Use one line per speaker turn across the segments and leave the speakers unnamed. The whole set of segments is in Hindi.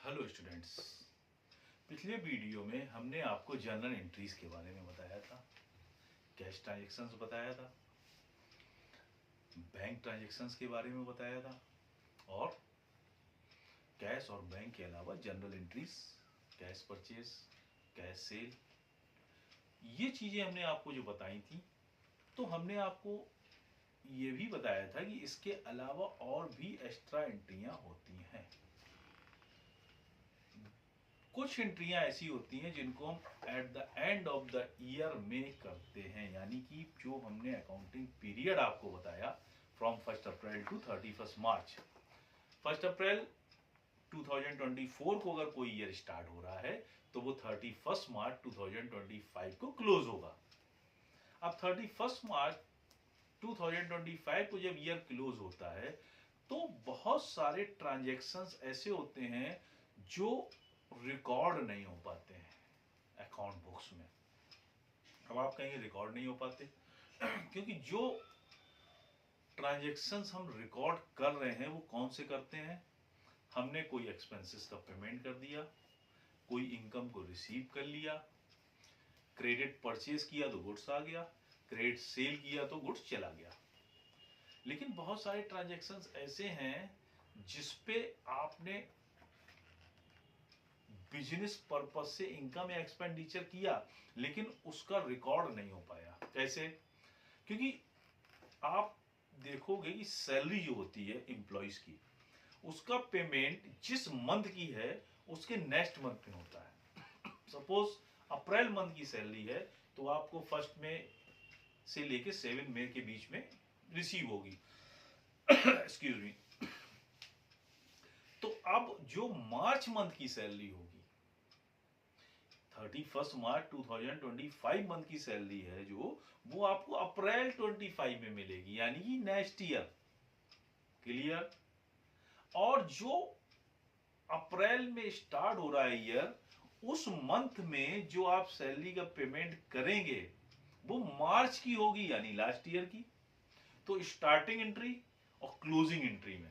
Hello students. पिछले वीडियो में हमने आपको जर्नल एंट्रीज के बारे में बताया था, कैश ट्रांजैक्शंस बताया था, बैंक ट्रांजैक्शंस के बारे में बताया था और कैश और बैंक के अलावा general entries, cash purchase, cash cell, ये चीज़ें हमने आपको जो बताई थी। तो हमने आपको ये भी बताया था कि इसके अलावा और भी एक्स्ट्रा एंट्रियां होती हैं। कुछ एंट्रियां ऐसी होती हैं जिनको हम at the end of the year में करते हैं, यानी कि जो हमने अकाउंटिंग पीरियड आपको बताया फ्रॉम 1 अप्रैल टू 31 मार्च। 1 अप्रैल 2024 को अगर कोई ईयर स्टार्ट हो रहा है तो वो 31 मार्च 2025 को क्लोज होगा। अब 31 मार्च 2025 को जब ईयर क्लोज होता है तो बहुत सारे ट्रांजैक्शंस ऐसे होते हैं जो रिकॉर्ड नहीं हो पाते हैं अकाउंट बुक्स में। अब आप कहेंगे रिकॉर्ड नहीं हो पाते क्योंकि जो ट्रांजैक्शंस हम रिकॉर्ड कर रहे हैं वो कौन से करते हैं। हमने कोई एक्सपेंसेस का पेमेंट कर दिया, कोई इनकम को रिसीव कर लिया, क्रेडिट परचेज किया तो गुड्स आ गया, क्रेडिट सेल किया तो गुड्स चला गया। लेकिन बहुत सारे ट्रांजैक्शंस ऐसे हैं जिसपे आपने बिजनेस पर्पज से इनकम या एक्सपेंडिचर किया लेकिन उसका रिकॉर्ड नहीं हो पाया। कैसे? क्योंकि आप देखोगे कि सैलरी जो होती है एम्प्लॉइज की, उसका पेमेंट जिस मंथ की है उसके नेक्स्ट मंथ में होता है। सपोज अप्रैल मंथ की सैलरी है तो आपको 1 मई से लेके 7 मई के बीच में रिसीव होगी। Excuse me. तो अब जो मार्च मंथ की सैलरी होगी, 31 मार्च 2025 मंथ की सैलरी है जो, वो आपको अप्रैल 25 में मिलेगी, यानी कि नेक्स्ट ईयर। क्लियर? और जो अप्रैल में स्टार्ट हो रहा है ईयर, उस मंथ में जो आप सैलरी का पेमेंट करेंगे वो मार्च की होगी, यानी लास्ट ईयर की। तो स्टार्टिंग एंट्री और क्लोजिंग एंट्री में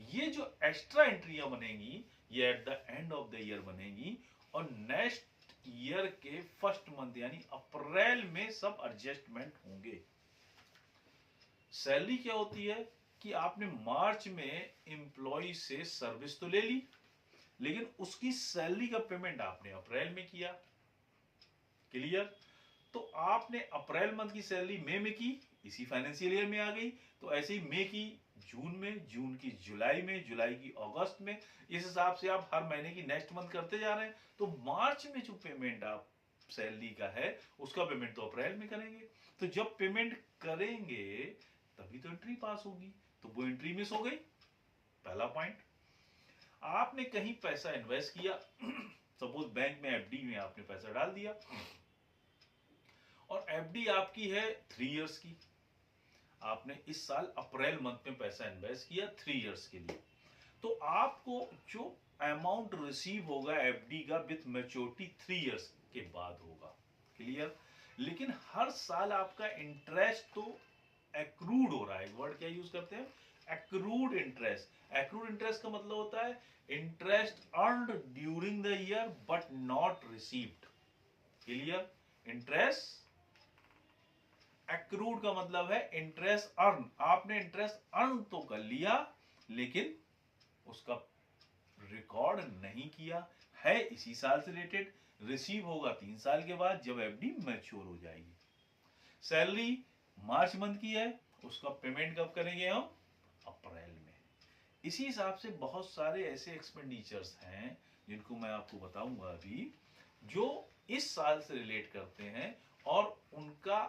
ये जो एक्स्ट्रा एंट्रियां बनेंगी ये at the end of the year बनेंगी और नेक्स्ट ईयर के फर्स्ट मंथ यानी अप्रैल में सब एडजस्टमेंट होंगे। सैलरी क्या होती है कि आपने मार्च में एम्प्लॉय से सर्विस तो ले ली लेकिन उसकी सैलरी का पेमेंट आपने अप्रैल में किया। क्लियर? तो आपने अप्रैल मंथ की सैलरी मई में की, इसी फाइनेंशियल ईयर में आ गई, तो ऐसे ही मई की जून में, जून की जुलाई में, जुलाई की अगस्त में, इस हिसाब से आप हर महीने की नेक्स्ट मंथ करते जा रहे हैं। तो मार्च में जो पेमेंट आप सैलरी का है उसका पेमेंट तो अप्रैल में करेंगे। तो जब पेमेंट करेंगे तभी तो एंट्री पास होगी, तो वो एंट्री मिस हो गई। पहला पॉइंट। आपने कहीं पैसा इन्वेस्ट किया, सपोज बैंक में एफडी में आपने पैसा डाल दिया और एफडी आपकी है 3 इयर्स की। आपने इस साल अप्रैल मंथ में पैसा इन्वेस्ट किया 3 इयर्स के लिए, तो आपको जो अमाउंट रिसीव होगा एफडी का विथ मैच्योरिटी 3 इयर्स के बाद होगा। क्लियर? लेकिन हर साल आपका इंटरेस्ट तो एक्रूड हो रहा है। वर्ड क्या यूज करते हैं? Accrued interest. एक्रूड इंटरेस्ट का मतलब होता है interest earned during the year but not received. Clear? Interest accrued का मतलब है इंटरेस्ट अर्न। आपने इंटरेस्ट अर्न तो कर लिया लेकिन उसका रिकॉर्ड नहीं किया है, इसी साल से रिलेटेड। रिसीव होगा 3 साल के बाद जब एफडी मैच्योर हो जाएगी। सैलरी मार्च मंथ की है, उसका पेमेंट कब करेंगे हम? अप्रैल में। इसी हिसाब से बहुत सारे ऐसे एक्सपेंडिचर्स हैं जिनको मैं आपको बताऊंगा अभी, जो इस साल से रिलेट करते हैं और उनका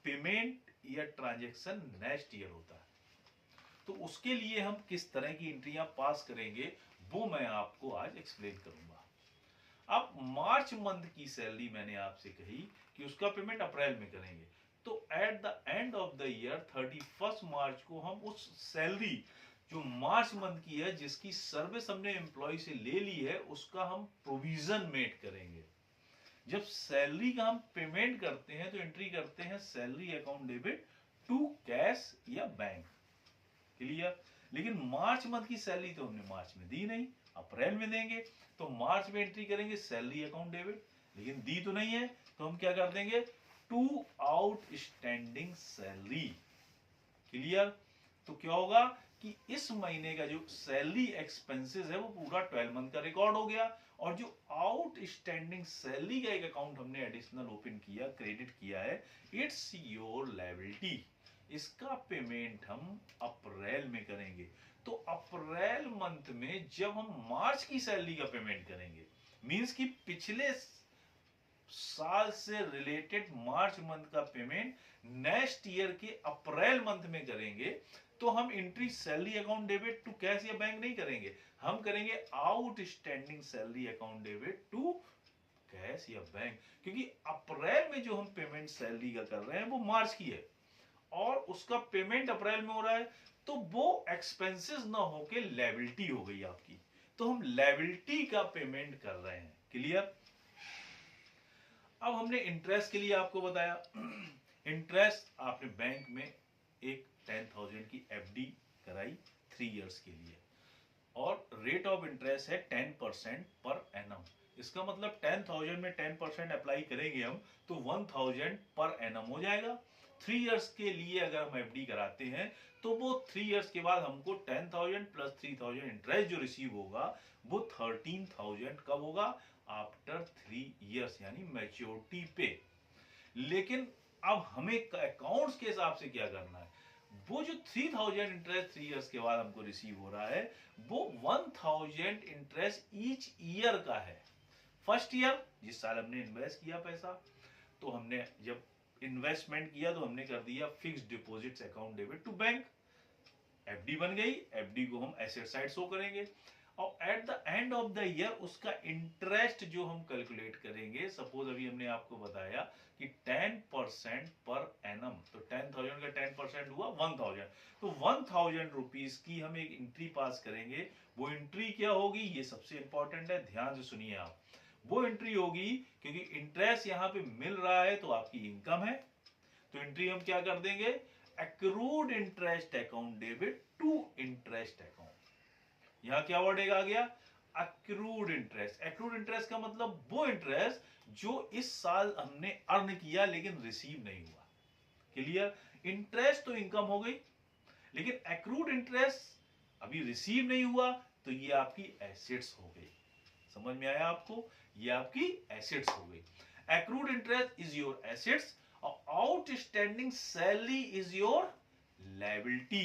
पेमेंट या ट्रांजैक्शन नेक्स्ट ईयर होता है। तो उसके लिए हम किस तरह की एंट्रियां पास करेंगे वो मैं आपको आज एक्सप्लेन करूंगा। अब मार्च मंथ की सैलरी मैंने आपसे कही कि उसका पेमेंट अप्रैल में करेंगे, तो at the end of the year 31 मार्च को हम उस सैलरी जो मार्च मंथ की है, जिसकी सर्विस हमने एम्प्लॉय से ले ली है, उसका हम प्रोविजन मेट करेंगे। जब सैलरी का हम पेमेंट करते हैं तो एंट्री करते हैं salary account debit to cash या बैंक। क्लियर? लेकिन मार्च मंथ की सैलरी तो हमने मार्च में दी नहीं, अप्रैल में देंगे, तो मार्च में एंट्री करेंगे सैलरी अकाउंट डेबिट, लेकिन दी तो नहीं है, तो हम क्या कर देंगे, टू आउटस्टैंडिंग सैलरी। क्लियर? तो क्या होगा कि इस महीने का जो सैलरी एक्सपेंसेस है वो पूरा 12 मंथ का रिकॉर्ड हो गया, और जो आउटस्टैंडिंग सैलरी का एक अकाउंट हमने एडिशनल ओपन किया, क्रेडिट किया है, इट्स योर लायबिलिटी। इसका पेमेंट हम अप्रैल में करेंगे। तो अप्रैल मंथ में जब हम मार्च की सैलरी का पेमेंट करेंगे, मींस कि पिछले साल से रिलेटेड मार्च मंथ का पेमेंट नेक्स्ट ईयर के अप्रैल मंथ में करेंगे, तो हम entry salary account debit to cash या बैंक नहीं करेंगे, हम करेंगे outstanding salary account debit to cash या बैंक, क्योंकि अप्रैल में जो हम पेमेंट सैलरी का कर रहे हैं वो मार्च की है और उसका पेमेंट अप्रैल में हो रहा है, तो वो एक्सपेंसेस ना होके लायबिलिटी हो गई आपकी, तो हम लायबिलिटी का पेमेंट कर रहे हैं। क्लियर? अब हमने इंटरेस्ट के लिए आपको बताया, इंटरेस्ट आपने बैंक में एक 10,000 की एफडी कराई 3 इयर्स के लिए, और रेट ऑफ इंटरेस्ट है 10% पर एनम। इसका मतलब 10,000 में 10% अप्लाई करेंगे हम, तो 1,000 पर एनम हो जाएगा। 3 इयर्स के लिए अगर हम एफडी कराते हैं, तो वो 3 इयर्स के बाद हमको 10,000 प्लस 3,000 इंटरेस्ट जो रिसीव होगा वो 13,000 कब होगा, आफ्टर 3 इयर्स, यानी मैच्योरिटी पे। लेकिन अब हमें अकाउंट्स के हिसाब से क्या करना है, वो जो 3,000 इंटरेस्ट 3 इयर्स के बाद हमको रिसीव हो रहा है, वो 1,000 इंटरेस्ट ईच ईयर का है। फर्स्ट ईयर जिस साल हमने इन्वेस्ट किया पैसा, तो हमने जब इन्वेस्टमेंट किया तो हमने कर दिया fixed deposits account debit to bank, FD बन गई, एफडी को हम एसेट साइड शो करेंगे, और at the end of the year उसका इंटरेस्ट जो हम कैलकुलेट करेंगे, सपोज अभी हमने आपको बताया कि 10% पर एनम, तो 10,000 का 10% हुआ 1,000, तो 1,000 रुपीज की हम एक एंट्री पास करेंगे। वो एंट्री क्या होगी, ये सबसे इंपॉर्टेंट है, ध्यान से सुनिए आप। वो एंट्री होगी, क्योंकि इंटरेस्ट यहां पे मिल रहा है तो आपकी इनकम है, तो एंट्री हम क्या कर देंगे, accrued interest account debit to interest account. यहां क्या वर्ड आ गया, एक्रूड इंटरेस्ट। एक्रूड इंटरेस्ट का मतलब वो इंटरेस्ट जो इस साल हमने अर्न किया लेकिन रिसीव नहीं हुआ। क्लियर? इंटरेस्ट तो इनकम हो गई, लेकिन एक्रूड इंटरेस्ट अभी रिसीव नहीं हुआ, तो ये आपकी एसेट्स हो गई। समझ में आया आपको? ये आपकी एसेट्स हो गई। Accrued interest is your assets और outstanding salary is your liability.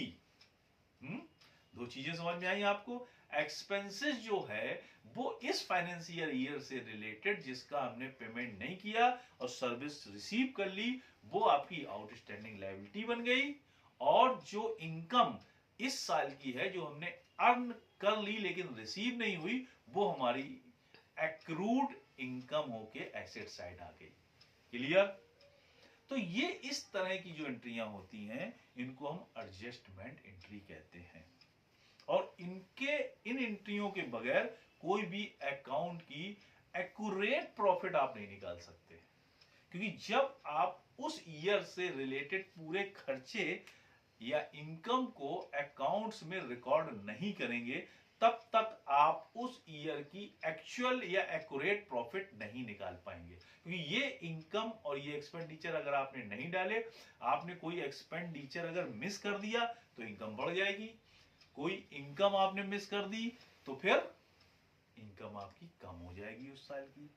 दो चीजें समझ में आई आपको। एक्सपेंसेस जो है वो इस फाइनेंशियल ईयर से रिलेटेड जिसका हमने पेमेंट नहीं किया और सर्विस रिसीव कर ली, वो आपकी आउटस्टैंडिंग लायबिलिटी बन गई। और जो इनकम इस साल की है जो हमने अर्न कर ली लेकिन रिसीव नहीं हुई, वो हमारी एक्रूड इनकम होके एसेट साइड आ गई। क्लियर? तो ये इस तरह की जो एंट्रियां होती हैं इनको हम एडजस्टमेंट एंट्री कहते हैं, और इन एंट्रियों के बगैर कोई भी अकाउंट की एक्यूरेट प्रॉफिट आप नहीं निकाल सकते, क्योंकि जब आप उस ईयर से रिलेटेड पूरे खर्चे या इनकम को अकाउंट्स में रिकॉर्ड नहीं करेंगे, तब तक आप उस ईयर की एक्चुअल या एक्यूरेट प्रॉफिट नहीं निकाल पाएंगे। क्योंकि ये इनकम और ये एक्सपेंडिचर अगर आपने नहीं डाले, आपने कोई एक्सपेंडिचर अगर मिस कर दिया तो इनकम बढ़ जाएगी, कोई इनकम आपने मिस कर दी तो फिर इनकम आपकी कम हो जाएगी उस साल की।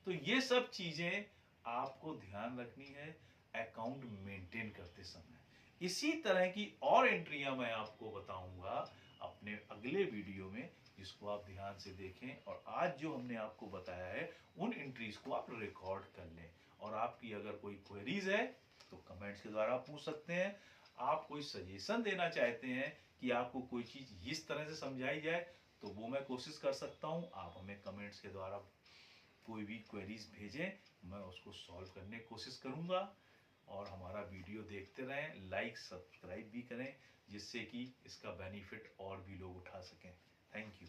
तो ये सब चीजें आपको ध्यान रखनी है अकाउंट मेंटेन करते समय। इसी तरह की और एंट्रियां मैं आपको बताऊंगा अपने अगले वीडियो में, जिसको आप ध्यान से देखें। और आज जो हमने आपको बताया है उन एंट्रीज को आप रिकॉर्ड कर लें। और आपकी अगर कोई क्वेरीज है तो कमेंट्स के द्वारा पूछ सकते हैं। आप कोई सजेशन देना चाहते हैं कि आपको कोई चीज इस तरह से समझाई जाए, तो वो मैं कोशिश कर सकता हूं। आप हमें कमेंट्स के द्वारा कोई भी क्वेरीज भेजें, मैं उसको सॉल्व करने की कोशिश करूंगा। और हमारा वीडियो देखते रहें, लाइक सब्सक्राइब भी करें, जिससे कि इसका बेनिफिट और भी लोग उठा सकें। Thank you.